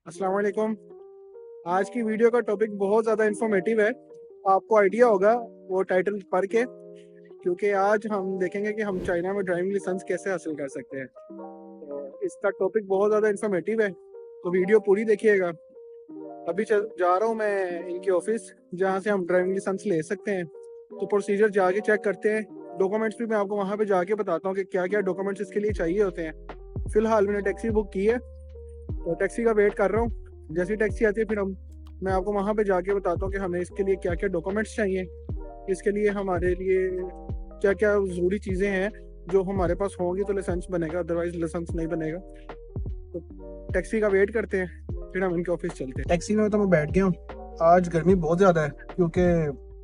अस्सलाम वालेकुम। आज की वीडियो का टॉपिक बहुत ज़्यादा इंफॉर्मेटिव है। आपको आइडिया होगा वो टाइटल पढ़ के, क्योंकि आज हम देखेंगे कि हम चाइना में ड्राइविंग लाइसेंस कैसे हासिल कर सकते हैं। तो इसका टॉपिक बहुत ज़्यादा इंफॉर्मेटिव है, तो वीडियो पूरी देखिएगा। अभी चल जा रहा हूँ मैं इनके ऑफिस, जहाँ से हम ड्राइविंग लाइसेंस ले सकते हैं। तो प्रोसीजर जाके चेक करते हैं। डॉक्यूमेंट्स भी मैं आपको वहाँ पे जाके बताता हूँ कि क्या क्या डॉक्यूमेंट्स इसके लिए चाहिए होते हैं। फिलहाल मैंने टैक्सी बुक की है, तो टैक्सी का वेट कर रहा हूँ। जैसी टैक्सी आती है फिर मैं आपको वहाँ पे जाके बताता हूँ कि हमें इसके लिए क्या क्या डॉक्यूमेंट्स चाहिए, इसके लिए हमारे लिए क्या क्या ज़रूरी चीज़ें हैं जो हमारे पास होंगी तो लाइसेंस बनेगा, अदरवाइज लाइसेंस नहीं बनेगा। तो टैक्सी का वेट करते हैं, फिर हम इनके ऑफिस चलते हैं। टैक्सी में तो मैं बैठ गया हूँ। आज गर्मी बहुत ज़्यादा है क्योंकि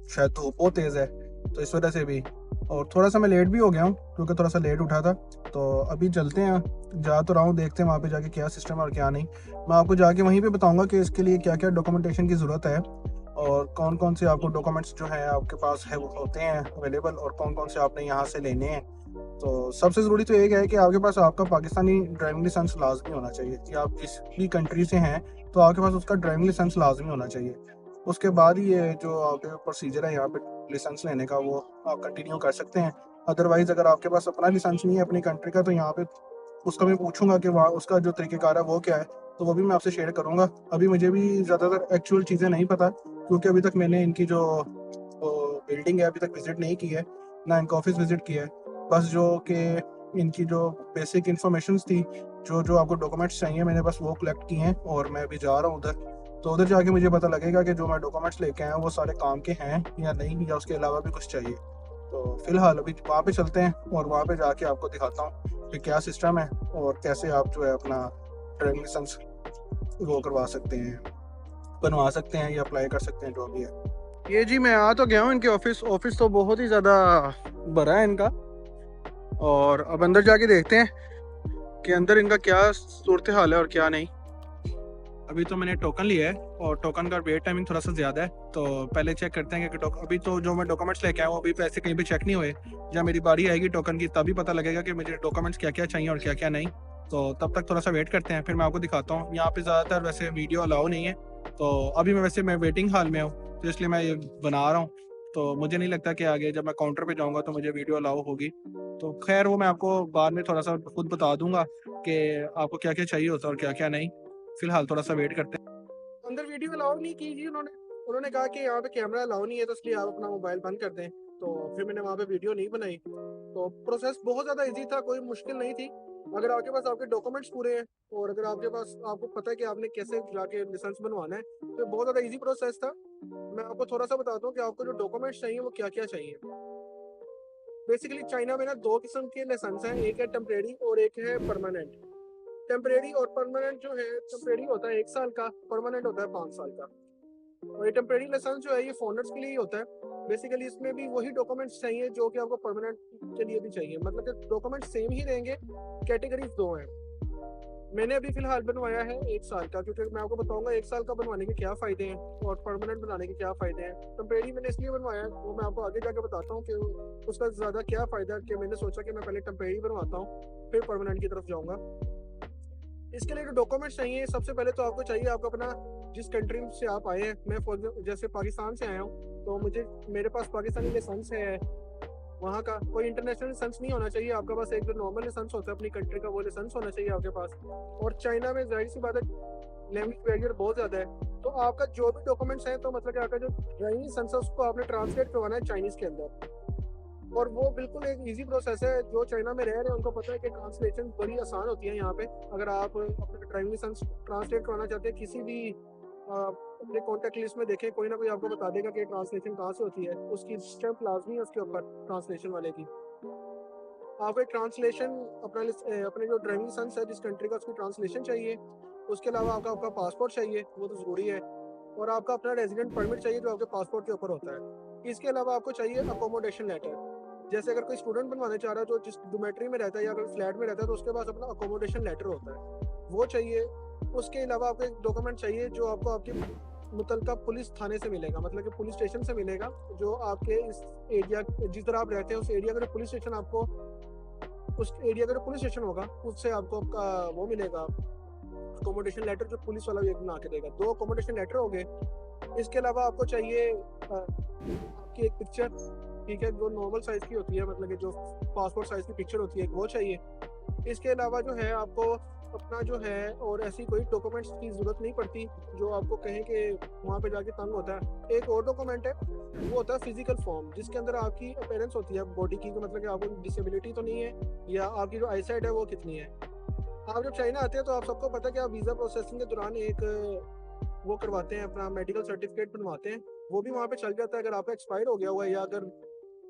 शायद धूप बहुत तेज़ है, तो इस वजह से भी, और थोड़ा सा मैं लेट भी हो गया हूँ क्योंकि थोड़ा सा लेट उठा था। तो अभी चलते हैं, जा तो रहा हूँ, देखते हैं वहाँ पे जाके क्या सिस्टम है और क्या नहीं। मैं आपको जाके वहीं पे बताऊंगा कि इसके लिए क्या क्या डॉक्यूमेंटेशन की ज़रूरत है और कौन कौन से आपको डॉक्यूमेंट्स जो हैं आपके पास है वो होते हैं अवेलेबल, और कौन कौन से आपने यहाँ से लेने हैं। तो सबसे ज़रूरी तो एक है कि आपके पास आपका पाकिस्तानी ड्राइविंग लाइसेंस लाजमी होना चाहिए कि आप जिस भी कंट्री से हैं तो आपके पास उसका ड्राइविंग लाइसेंस लाजमी होना चाहिए। उसके बाद ही ये जो आपके प्रोसीजर है यहाँ पे लाइसेंस लेने का वो आप कंटिन्यू कर सकते हैं। अदरवाइज़ अगर आपके पास अपना लाइसेंस नहीं है अपनी कंट्री का, तो यहाँ पे उसका मैं पूछूंगा कि वहाँ उसका जो तरीक़ेकार है वो क्या है, तो वो भी मैं आपसे शेयर करूँगा। अभी मुझे भी ज़्यादातर एक्चुअल चीज़ें नहीं पता क्योंकि अभी तक मैंने इनकी जो बिल्डिंग है अभी तक विज़िट नहीं की है, ना इनका ऑफिस विज़िट किया है। बस जो कि इनकी जो बेसिक इन्फॉर्मेशंस थी, जो जो आपको डॉक्यूमेंट्स चाहिए, मैंने बस वो कलेक्ट किए हैं और मैं अभी जा रहा हूँ उधर। तो उधर जाके मुझे पता लगेगा कि जो मैं डॉक्यूमेंट्स लेके आया हूँ वो सारे काम के हैं या नहीं, या उसके अलावा भी कुछ चाहिए। तो फिलहाल अभी वहाँ पे चलते हैं और वहाँ पे जाके आपको दिखाता हूँ कि क्या सिस्टम है और कैसे आप जो है अपना ड्राइविंग लाइसेंस वो करवा सकते हैं, बनवा सकते हैं या अप्लाई कर सकते हैं, जो भी है। ये जी मैं आ तो गया हूँ इनके ऑफिस। ऑफिस तो बहुत ही ज़्यादा बड़ा है इनका, और अब अंदर जाके देखते हैं कि अंदर इनका क्या सूरत हाल है और क्या नहीं। अभी तो मैंने टोकन लिया है और टोकन का वेट टाइमिंग थोड़ा सा ज़्यादा है, तो पहले चेक करते हैं कि अभी तो जो मैं डॉक्यूमेंट्स लेके आया हूँ अभी पैसे कहीं पे चेक नहीं हुए। जब मेरी बारी आएगी टोकन की तभी पता लगेगा कि मुझे डॉक्यूमेंट्स क्या क्या चाहिए और क्या क्या नहीं। तो तब तक थोड़ा सा वेट करते हैं, फिर मैं आपको दिखाता हूँ। यहाँ पे ज़्यादातर वैसे वीडियो अलाउ नहीं है, तो अभी मैं वेटिंग हॉल में हूँ, तो इसलिए मैं ये बना रहा हूँ। तो मुझे नहीं लगता कि आगे जब मैं काउंटर पे जाऊँगा तो मुझे वीडियो अलाउ होगी। तो खैर वो मैं आपको बाद में थोड़ा सा खुद बता दूंगा कि आपको क्या क्या चाहिए होता है और क्या क्या नहीं। फिलहाल थोड़ा सा वेट करते हैं। अंदर वीडियो अलाउ नहीं की जी उन्होंने। उन्होंने कहा कि यहाँ पे कैमरा अलाउ नहीं है, तो इसलिए आप अपना मोबाइल बंद कर दें। तो फिर मैंने वहाँ पे वीडियो नहीं बनाई। तो प्रोसेस बहुत ज़्यादा इजी था, कोई मुश्किल नहीं थी। अगर आपके पास आपके डॉक्यूमेंट्स पूरे हैं और अगर आपके पास आपको पता है कि आपने कैसे जाके लाइसेंस बनवाना है, तो बहुत ज़्यादा इजी प्रोसेस था। मैं आपको थोड़ा सा बताता हूँ कि आपको जो डॉक्यूमेंट्स चाहिए वो क्या क्या चाहिए। बेसिकली चाइना में ना दो किस्म के लाइसेंस हैं, एक है टेम्परेरी और एक है परमानेंट। टेम्परेरी और परमानेंट जो है, टेम्परेरी होता है 1 साल का, परमानेंट होता है 5 साल का। और ये टेम्परेरी लाइसेंस जो है ये फॉरेनर्स के लिए ही होता है। बेसिकली इसमें भी वही डॉक्यूमेंट्स चाहिए जो कि आपको परमानेंट के लिए भी चाहिए, मतलब कि डॉक्यूमेंट सेम ही रहेंगे, कैटेगरीज दो हैं। मैंने अभी फिलहाल बनवाया है 1 साल का, क्योंकि मैं आपको बताऊंगा 1 साल का बनवाने के क्या फ़ायदे हैं और परमानेंट बनाने के क्या फ़ायदे हैं। टेम्परेरी मैंने इसलिए बनवाया है, वो मैं आपको आगे जाके बताता हूँ कि उसका ज़्यादा क्या फ़ायदा है, कि मैंने सोचा कि मैं पहले टेम्परेरी बनवाता हूँ फिर परमानेंट की तरफ जाऊँगा। इसके लिए जो डॉक्यूमेंट्स चाहिए, सबसे पहले तो आपको चाहिए आपको अपना, जिस कंट्री से आप आए हैं। मैं जैसे पाकिस्तान से आया हूँ, तो मेरे पास पाकिस्तानी लाइसेंस है। वहाँ का कोई इंटरनेशनल लाइसेंस नहीं होना चाहिए आपका पास, एक जो नॉर्मल लाइसेंस होता है अपनी कंट्री का वो लाइसेंस होना चाहिए आपके पास। और चाइना में जाहिर सी बात है लैंग्वेज बैरियर बहुत ज़्यादा है, तो आपका जो भी डॉक्यूमेंट्स हैं, तो मतलब कि आपका जो ड्राइविंग लाइसेंस है उसको आपने ट्रांसलेट करवाना है चाइनीज़ के अंदर। और वो बिल्कुल एक इजी प्रोसेस है। जो चाइना में रह रहे हैं उनको पता है कि ट्रांसलेशन बड़ी आसान होती है यहाँ पे। अगर आप अपना ड्राइविंग लाइसेंस ट्रांसलेट करवाना चाहते हैं किसी भी अपने कॉन्टैक्ट लिस्ट में देखें, कोई ना कोई आपको बता देगा कि ट्रांसलेशन कहाँ से होती है। उसकी स्टैम्प लाजमी है उसके ऊपर ट्रांसलेशन वाले की। आपको एक ट्रांसलेशन अपने जो ड्राइविंग लाइसेंस है जिस कंट्री का उसकी ट्रांसलेशन चाहिए। उसके अलावा आपका आपका पासपोर्ट चाहिए, वो तो ज़रूरी है। और आपका अपना रेजिडेंट परमिट चाहिए जो आपके पासपोर्ट के ऊपर होता है। इसके अलावा आपको चाहिए अकोमोडेशन लेटर। जैसे अगर कोई स्टूडेंट बनवाने चाह रहा है जो जिस डोमेट्री में रहता है या अगर फ्लैट में रहता है, तो उसके पास अपना अकोमोडेशन लेटर होता है, वो चाहिए। उसके अलावा आपको एक डॉक्यूमेंट चाहिए जो आपको आपके मुतलका पुलिस थाने से मिलेगा, मतलब कि पुलिस स्टेशन से मिलेगा, जो आपके इस एरिया जिस तरह आप रहते हैं उस एरिया का जो पुलिस स्टेशन आपको, उस एरिया का जो पुलिस स्टेशन होगा उससे आपको आपका वो मिलेगा, अकोमोडेशन लेटर जो पुलिस वाला भी बना के देगा, 2 अकोमोडेशन लेटर हो गए। इसके अलावा आपको चाहिए आपकी एक पिक्चर, ठीक है, जो नॉर्मल साइज की होती है, मतलब कि जो पासपोर्ट साइज की पिक्चर होती है वो चाहिए। इसके अलावा जो है आपको अपना जो है और ऐसी कोई डॉक्यूमेंट्स की ज़रूरत नहीं पड़ती जो आपको कहें कि वहाँ पे जाके तंग होता है। एक और डॉक्यूमेंट है, वो होता है फिजिकल फॉर्म, जिसके अंदर आपकी अपीयरेंस होती है बॉडी की, मतलब कि आपको डिसेबिलिटी तो नहीं है या आपकी जो आई साइट है वो कितनी है। आप जब चाइना आते हैं तो आप सबको पता है कि आप वीज़ा प्रोसेसिंग के दौरान एक वो करवाते हैं, अपना मेडिकल सर्टिफिकेट बनवाते हैं, वो भी वहाँ पे चल जाता है। अगर आपका एक्सपायर हो गया हुआ है या अगर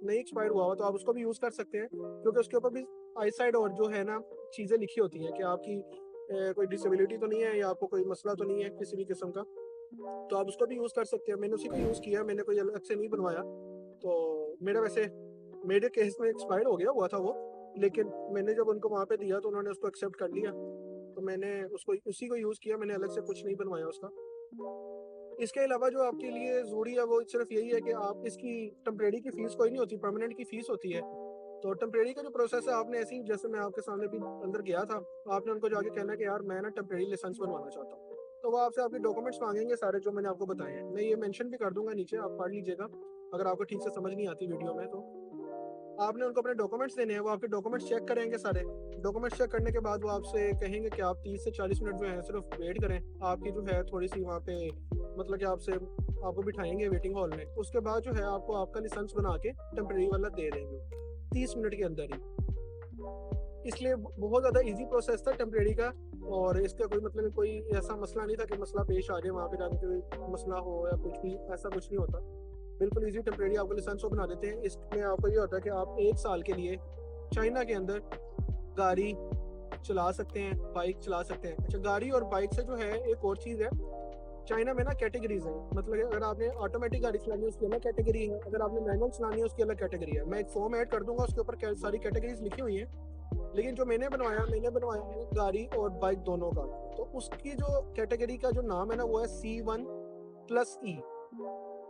नहीं एक्सपायर हुआ हुआ तो आप उसको भी यूज़ कर सकते हैं, क्योंकि उसके ऊपर भी आई साइड और जो है ना चीज़ें लिखी होती हैं कि आपकी कोई डिसेबिलिटी तो नहीं है या आपको कोई मसला तो नहीं है किसी भी किस्म का, तो आप उसको भी यूज़ कर सकते हैं। मैंने उसी को यूज़ किया, मैंने कोई अलग से नहीं बनवाया। तो मेरा वैसे मेरे केस में एक्सपायर हो गया हुआ था वो, लेकिन मैंने जब उनको वहाँ पे दिया तो उन्होंने उसको एक्सेप्ट कर लिया, तो मैंने उसको उसी को यूज़ किया, मैंने अलग से कुछ नहीं बनवाया उसका। इसके अलावा जो आपके लिए ज़रूरी है वो सिर्फ यही है कि आप इसकी टेम्परेरी की फ़ीस कोई नहीं होती, परमानेंट की फ़ीस होती है। तो टेम्परेरी का जो प्रोसेस है, आपने ऐसे ही जैसे मैं आपके सामने भी अंदर गया था, आपने उनको जाके कहना कि यार मैं ना टेम्परेरी लाइसेंस बनवाना चाहता हूँ। तो वो आपसे आपके डॉक्यूमेंट्स मांगेंगे सारे जो मैंने आपको बताए हैं। मैं ये मेंशन भी कर दूंगा नीचे, आप पढ़ लीजिएगा अगर आपको ठीक से समझ नहीं आती वीडियो में तो। आपने उनको अपने डॉक्यूमेंट्स देने हैं, वो आपके डॉक्यूमेंट्स चेक करेंगे सारे। डॉक्यूमेंट्स चेक करने के बाद वो आपसे कहेंगे कि आप 30 से 40 मिनट जो है सिर्फ वेट करें। आपकी जो है थोड़ी सी वहाँ पे मतलब कि आपको बिठाएंगे वेटिंग हॉल में। उसके बाद जो है आपको आपका लाइसेंस बना के टेम्परेरी वाला दे देंगे 30 मिनट के अंदर ही। इसलिए बहुत ज़्यादा इजी प्रोसेस था टेम्परेरी का, और इसका कोई मतलब कोई ऐसा मसला नहीं था कि मसला पेश आ जाए वहाँ पे जाके कोई मसला हो या कुछ भी, ऐसा कुछ नहीं होता। बिल्कुल इजी टेम्परेरी आपको लाइसेंस बना देते हैं। इसमें आपको ये होता है कि आप 1 साल के लिए चाइना के अंदर गाड़ी चला सकते हैं, बाइक चला सकते हैं। अच्छा, गाड़ी और बाइक से जो है एक और चीज़ है, चाइना में ना कैटेगरीज है, मतलब कि अगर आपने ऑटोमेटिक गाड़ी चलानी है उसकी अलग कैटेगरी है, अगर आपने मैनुअल चलानी है उसकी अलग कैटेगरी है। मैं एक फॉर्म ऐड कर दूंगा, उसके ऊपर सारी कैटेगरीज लिखी हुई हैं। लेकिन जो मैंने बनवाया है गाड़ी और बाइक दोनों का, तो उसकी जो कैटेगरी का जो नाम है ना वो है C1+E।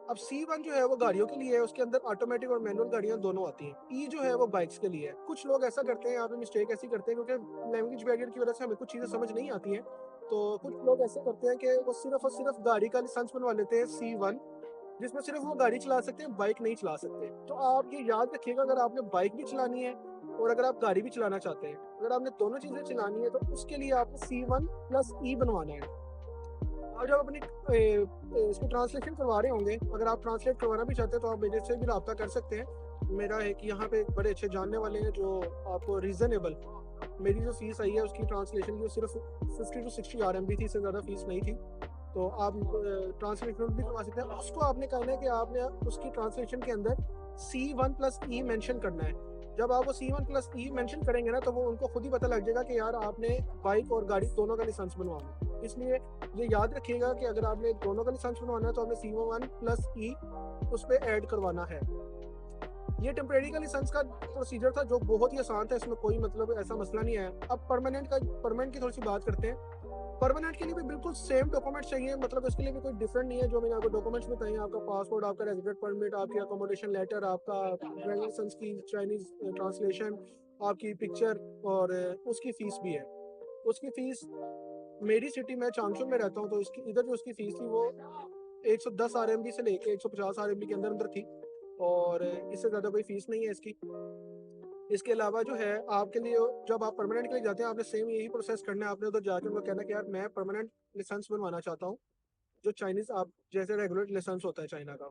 अब C1 जो है वो गाड़ियों के लिए है, उसके अंदर ऑटोमेटिक और मैनुअल गाड़ियां दोनों आती हैं। ई जो है वो बाइक्स के लिए है। कुछ लोग ऐसा करते हैं, यहाँ पे मिस्टेक ऐसी करते हैं क्योंकि लैंग्वेज बैरियर की वजह से हमें कुछ चीज़ें समझ नहीं आती हैं। तो कुछ लोग ऐसे करते हैं कि वो सिर्फ और सिर्फ गाड़ी का लाइसेंस बनवा लेते हैं C1, जिसमें सिर्फ वो गाड़ी चला सकते हैं, बाइक नहीं चला सकते। तो आप ये याद रखिएगा, अगर आपने बाइक भी चलानी है और अगर आप गाड़ी भी चलाना चाहते हैं, अगर आपने दोनों चीज़ें चलानी है तो उसके लिए आपको C1+E बनवाना है। और जब अपनी इसकी ट्रांसलेशन करवा रहे होंगे, अगर आप ट्रांसलेट करवाना भी चाहते हैं तो आप मेरे से भी रब्ता कर सकते हैं। मेरा है कि यहाँ पे बड़े अच्छे जानने वाले हैं जो आपको रीज़नेबल, मेरी जो फ़ीस आई है उसकी ट्रांसलेशन की सिर्फ 50 to 60 RMB थी, इससे ज़्यादा फ़ीस नहीं थी। तो आप ट्रांसलेशन भी करवा सकते हैं। उसको आपने कहना है कि आपने उसकी ट्रांसलेशन के अंदर C1+E मेंशन करना है। जब आप वो C1+E मेंशन करेंगे ना तो वो उनको खुद ही पता लग जाएगा कि यार आपने बाइक और गाड़ी दोनों का लाइसेंस बनवाना है। इसलिए ये याद रखिएगा कि अगर आपने दोनों का लाइसेंस बनवाना है तो आपने C1+E उस पर ऐड करवाना है। ये टेम्परेरी का लाइसेंस का प्रोसीजर था जो बहुत ही आसान था, इसमें कोई मतलब ऐसा मसला नहीं है। अब परमानेंट की थोड़ी सी बात करते हैं। परमानेंट के लिए भी बिल्कुल सेम डॉक्यूमेंट्स चाहिए, मतलब इसके लिए भी कोई डिफरेंट नहीं है। जो मैंने आपको डॉक्यूमेंट्स बताए, आपका पासपोर्ट, आपका रेजिडेंट परमिट, आपकी अकोमोडेशन लेटर, आपका ड्राइविंग लाइसेंस की चाइनीज ट्रांसलेशन, आपकी पिक्चर, और उसकी फ़ीस भी है। उसकी फ़ीस मेरी सिटी में चांगशो में रहता हूँ तो इसकी इधर जो उसकी फ़ीस थी वो 110 RMB से लेके 150 RMB के अंदर थी, और इससे ज़्यादा कोई फ़ीस नहीं है इसकी। इसके अलावा जो है आपके लिए जब आप परमानेंट के लिए जाते हैं आपने सेम यही प्रोसेस करना है। आपने उधर जाकर उनको कहना कि यार मैं परमानेंट लाइसेंस बनवाना चाहता हूँ, जो चाइनीज़ आप जैसे रेगुलर लाइसेंस होता है चाइना का।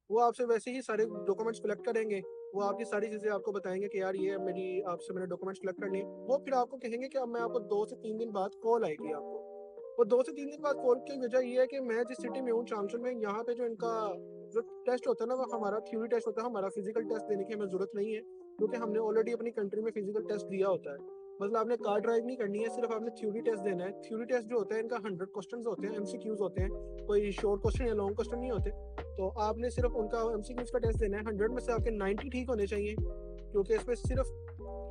वो आपसे वैसे ही सारे डॉक्यूमेंट्स कलेक्ट करेंगे, वो आपकी सारी चीज़ें आपको बताएंगे कि यार ये मेरी आपसे मैंने डॉक्यूमेंट्स कलेक्ट करनी है। वो फिर आपको कहेंगे कि अब मैं आपको 2 से 3 दिन बाद कॉल आएगी आपको। वो 2 से 3 दिन बाद कॉल की वजह ये है कि मैं जिस सिटी में हूँ चांगशो में, यहाँ पे जो इनका जो टेस्ट होता है ना वो हमारा थ्योरी टेस्ट होता है, हमारा फिजिकल टेस्ट देने की हमें ज़रूरत नहीं है, क्योंकि हमने ऑलरेडी अपनी कंट्री में फिजिकल टेस्ट दिया होता है। मतलब आपने कार ड्राइव नहीं करनी है, सिर्फ आपने थ्योरी टेस्ट देना है। थ्योरी टेस्ट जो होता है इनका 100 क्वेश्चन होते हैं, MCQs होते हैं, कोई शॉर्ट क्वेश्चन या लॉन्ग क्वेश्चन नहीं होते। तो आपने सिर्फ उनका MCQs का टेस्ट देना है। 100 में से आपके 90 ठीक होने चाहिए, क्योंकि इसमें सिर्फ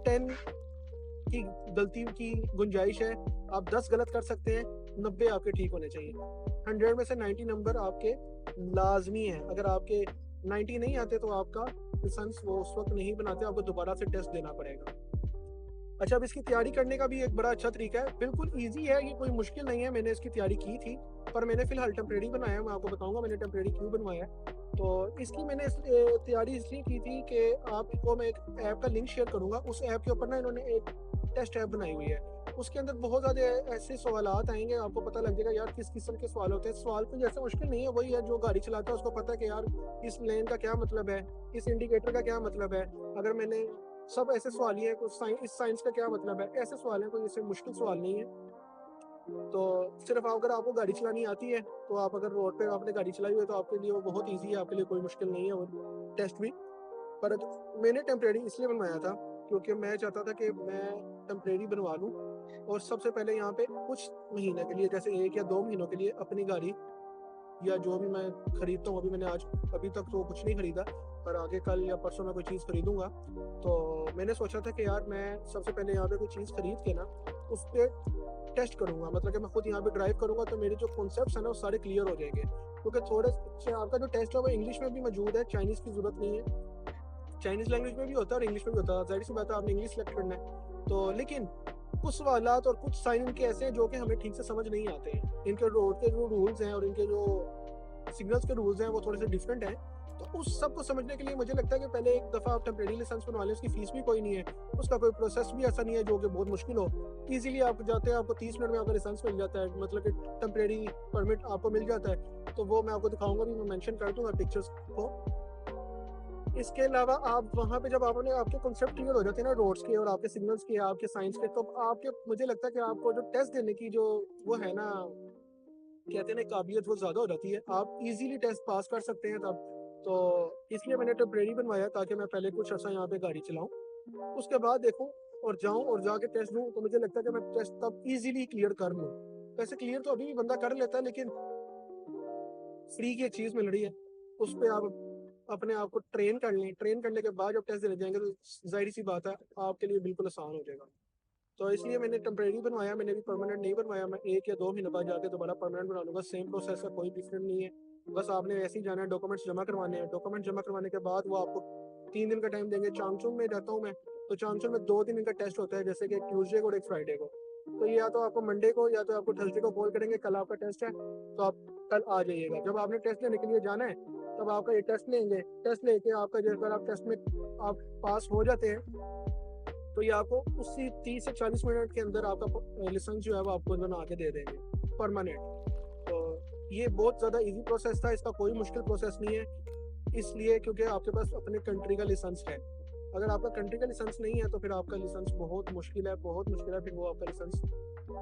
10 की गलती की गुंजाइश है। आप 10 गलत कर सकते हैं, 90 आपके ठीक होने चाहिए। 100 में से 90 नंबर आपके लाजमी है। अगर आपके 90 नहीं आते तो आपका लाइसेंस वो उस वक्त नहीं बनाते, आपको दोबारा से टेस्ट देना पड़ेगा। अच्छा, अब इसकी तैयारी करने का भी एक बड़ा अच्छा तरीका है, बिल्कुल ईज़ी है, ये कोई मुश्किल नहीं है। मैंने इसकी तैयारी की थी, पर मैंने फ़िलहाल टेम्परेरी बनाया है, मैं आपको बताऊँगा मैंने टेम्परेरी क्यों बनवाया है। तो इसकी मैंने तैयारी इसलिए की थी कि आपको मैं एक ऐप का लिंक शेयर करूँगा, उस ऐप के ऊपर ना इन्होंने एक टेस्ट ऐप बनाई हुई है। उसके अंदर बहुत ज़्यादा ऐसे सवालात आएँगे, आपको पता लग जाएगा यार किस किस्म के सवाल होते हैं। सवाल कोई ऐसा मुश्किल नहीं है, वही है जो गाड़ी चलाता है उसको पता है कि यार इस लेन का क्या मतलब है, इस इंडिकेटर का क्या मतलब है। अगर मैंने सब ऐसे सवाल ही हैं, कुछ इस साइंस का क्या मतलब है, ऐसे सवाल हैं, कोई ऐसे मुश्किल सवाल नहीं है। तो सिर्फ़ अगर आपको गाड़ी चलानी आती है, तो आप अगर रोड पे आपने गाड़ी चलाई हुई है, तो आपके लिए वो बहुत ईज़ी है, आपके लिए कोई मुश्किल नहीं है वो टेस्ट भी। पर मैंने टेम्परेरी इसलिए बनवाया था, क्योंकि मैं चाहता था कि मैं टेम्परेरी बनवा लूँ और सबसे पहले यहाँ पे कुछ महीने के लिए, जैसे 1 या 2 महीनों के लिए अपनी गाड़ी या जो भी मैं खरीदता हूँ, अभी तक तो कुछ नहीं खरीदा, पर आगे कल या परसों मैं कोई चीज़ खरीदूँगा। तो मैंने सोचा था कि यार मैं सबसे पहले यहाँ पे कोई चीज़ खरीद के ना, उसपे टेस्ट करूँगा, मतलब कि मैं खुद यहाँ पे ड्राइव करूँगा, तो मेरे जो कॉन्सेप्ट्स हैं ना वो सारे क्लियर हो जाएँगे। क्योंकि थोड़े से आपका जो टेस्ट है वो इंग्लिश में भी मौजूद है, चाइनीज़ की ज़रूरत नहीं है। चाइनीज़ लैंग्वेज में भी होता है और इंग्लिश में भी होता है, ज़ाहिर-सी बात है आपने इंग्लिश सेलेक्ट करना है। तो लेकिन कुछ सवालात और कुछ साइन इनके ऐसे हैं जो कि हमें ठीक से समझ नहीं आते हैं। इनके रोड के जो रूल्स हैं और इनके जो सिग्नल्स के रूल्स हैं वो थोड़े से डिफरेंट हैं। तो उस सब को समझने के लिए मुझे लगता है कि पहले एक दफ़ा आप टेम्परेरी लाइसेंस बनवा लें, उसकी फ़ीस भी कोई नहीं है, उसका कोई प्रोसेस भी ऐसा नहीं है जो कि बहुत मुश्किल हो। ईज़िली आप जाते हैं, आपको 30 मिनट में आपका लाइसेंस मिल जाता है, मतलब कि टेम्परेरी परमिट आपको मिल जाता है। तो वो मैं आपको दिखाऊँगा भी, मैं मेंशन कर दूँगा पिक्चर्स को। इसके अलावा आप वहाँ पे जब आपने आपके कॉन्सेप्ट क्लियर हो जाते हैं ना रोड्स के और आपके सिग्नल्स के, आपके साइंस के, तो आपके मुझे लगता है कि आपको जो टेस्ट देने की जो वो है ना, कहते हैं ना काबिलियत, वो ज़्यादा हो जाती है। आप इज़िली टेस्ट पास कर सकते हैं तब। तो इसलिए मैंने टेम्परेरी बनवाया ताकि मैं पहले कुछ अर्सा यहाँ पे गाड़ी चलाऊँ, उसके बाद देखूँ और जाऊँ और जाके टेस्ट दूँ, तो मुझे लगता है कि मैं टेस्ट तब इज़िली क्लियर कर लूँ। वैसे क्लियर तो अभी भी बंदा कर लेता है, लेकिन फ्री की एक चीज़ मिल रही है, उस पे आप अपने आप को ट्रेन कर लें, ट्रेन करने के बाद जब टेस्ट देने जाएँगे तो ज़ाहिर-सी बात है आपके लिए बिल्कुल आसान हो जाएगा। तो इसलिए मैंने टेम्परेरी बनवाया, मैंने अभी परमानेंट नहीं बनवाया, मैं 1 या 2 महीने बाद जाके दोबारा परमानेंट बना लूँगा, सेम प्रोसेस है, कोई डिफरेंट नहीं है। बस आपने ऐसे ही जाना है, डॉक्यूमेंट्स जमा करवाने हैं, डॉक्यूमेंट जमा करवाने के बाद वो आपको 3 दिन का टाइम देंगे। चांगचुंग में रहता हूँ मैं, तो चांगचुंग में 2 दिन इनका टेस्ट होता है, जैसे कि एक ट्यूसडे को और एक फ्राइडे को। तो ये या तो आपको मंडे को या तो आपको थर्सडे को कॉल करेंगे, कल आपका टेस्ट है, तो आप कल आ जाइएगा। जब आपने टेस्ट लेने के लिए जाना है, तब आपका ये टेस्ट लेंगे, टेस्ट लेके आपका जो अगर आप टेस्ट में आप पास हो जाते हैं, तो ये आपको उसी 30 से 40 मिनट के अंदर आपका लाइसेंस जो है वो आपको बना के दे देंगे, परमानेंट। तो ये बहुत ज़्यादा ईज़ी प्रोसेस था, इसका कोई मुश्किल प्रोसेस नहीं है, इसलिए क्योंकि आपके पास अपने कंट्री का लाइसेंस है। अगर आपका कंट्री का लाइसेंस नहीं है, तो फिर आपका लाइसेंस बहुत मुश्किल है, फिर वो आपका लाइसेंस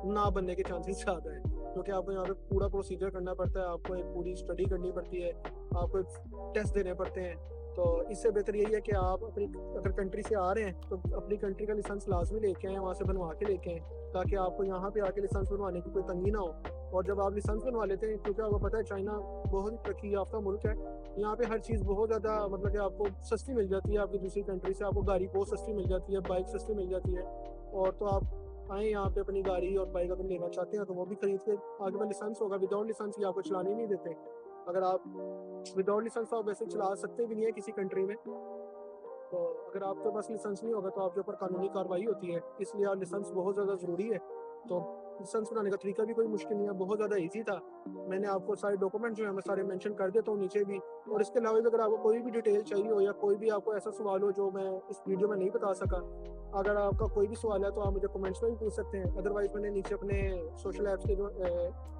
ना बनने के चांसेस ज़्यादा हैं। क्योंकि आपको यहाँ पे पूरा प्रोसीजर करना पड़ता है, आपको एक पूरी स्टडी करनी पड़ती है, आपको एक टेस्ट देने पड़ते हैं। तो इससे बेहतर यही है कि आप अपनी अगर कंट्री से आ रहे हैं, तो अपनी कंट्री का लाइसेंस लाज़मी लेके आएँ, वहाँ से बनवा के लेके आएँ, ताकि आपको यहाँ पे आके लाइसेंस बनवाने की कोई तंगी ना हो। और जब आप लाइसेंस बनवा लेते हैं, क्योंकि आपको पता है चाइना बहुत ही तरक्की याफ़्ता मुल्क है, यहाँ पे हर चीज़ बहुत ज़्यादा मतलब कि आपको सस्ती मिल जाती है, आपकी दूसरी कंट्री से आपको गाड़ी बहुत सस्ती मिल जाती है, बाइक सस्ती मिल जाती है। और तो आप आएँ यहाँ पे अपनी गाड़ी और बाइक अगर लेना चाहते हैं, तो वो भी खरीद के, आगे में लाइसेंस होगा, विदाउट लाइसेंस ये आपको चलाने ही नहीं देते। अगर आप विदाउट लाइसेंस तो आप वैसे चला सकते भी नहीं है किसी कंट्री में। तो अगर आपके पास लाइसेंस नहीं होगा, तो आपके ऊपर कानूनी कार्रवाई होती है, इसलिए लाइसेंस बहुत ज़्यादा ज़रूरी है। तो लाइसेंस बनाने का तरीका भी कोई मुश्किल नहीं है, बहुत ज़्यादा ईज़ी था। मैंने आपको सारे डॉक्यूमेंट जो हैं मैं सारे मेंशन कर देता हूँ नीचे भी, और इसके अलावा भी अगर आपको कोई भी डिटेल चाहिए हो या कोई भी आपको ऐसा सवाल हो जो मैं इस वीडियो में नहीं बता सका, अगर आपका कोई भी सवाल है तो आप मुझे कमेंट्स में भी पूछ सकते हैं। अदरवाइज़ मैंने नीचे अपने सोशल ऐप्स के जो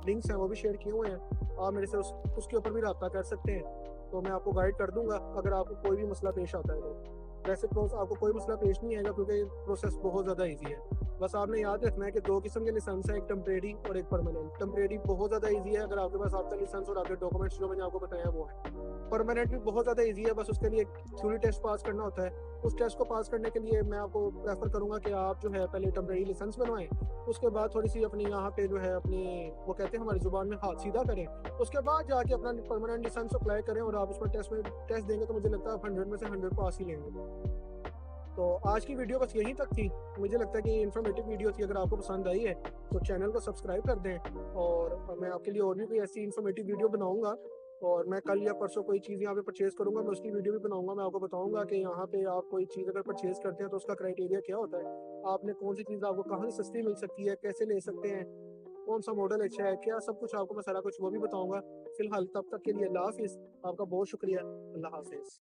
लिंक्स हैं वो भी शेयर किए हुए हैं, आप मेरे से उसके ऊपर भी राब्ता कर सकते हैं। तो मैं आपको गाइड कर दूँगा अगर आपको कोई भी मसला पेश आता है तो। वैसे आपको कोई मसला पेश नहीं आएगा, क्योंकि प्रोसेस बहुत ज़्यादा ईज़ी है। बस आपने याद रखना है कि 2 किस्म के लाइसेंस हैं, एक टेम्परेरी और एक परमानेंट। टेम्परेरी बहुत ज़्यादा ईज़ी है, अगर आपके पास आपका लाइसेंस और आपके डॉक्यूमेंट्स जो मैंने आपको बताया वो है। परमानेंट भी बहुत ज़्यादा ईज़ी है, बस उसके लिए थ्योरी टेस्ट पास करना होता है। उस टेस्ट को पास करने के लिए मैं आपको प्रेफ़र करूँगा कि आप जो है पहले टेम्परेरी लाइसेंस बनवाएँ, उसके बाद थोड़ी-सी अपनी यहाँ पे जो है अपनी वो कहते हैं हमारी ज़ुबान में हाथ सीधा करें, उसके बाद जाके अपना परमानेंट लाइसेंस अप्लाई करें और आप उसमें टेस्ट देंगे, तो मुझे लगता है आप 100 में से 100 पास ही लेंगे। तो आज की वीडियो बस यहीं तक थी। मुझे लगता है कि ये इन्फॉर्मेटिव वीडियो थी, अगर आपको पसंद आई है, तो चैनल को सब्सक्राइब कर दें, और मैं आपके लिए और भी कोई ऐसी इन्फॉर्मेटिव वीडियो बनाऊँगा और मैं कल या परसों कोई चीज़ यहाँ पे परचेज़ करूँगा, मैं उसकी वीडियो भी बनाऊँगा। मैं आपको बताऊँगा कि यहाँ पे आप कोई चीज़ अगर परचेज़ करते हैं तो उसका क्राइटेरिया क्या होता है। आपने कौन सी चीज़ आपको कहाँ से सस्ती मिल सकती है, कैसे ले सकते हैं, कौन-सा मॉडल अच्छा है, क्या सब कुछ आपको मैं सारा कुछ वो भी बताऊँगा। फिलहाल तब तक के लिए अल्लाह हाफ़िज़। आपका बहुत शुक्रिया। अल्लाह हाफ़िज़।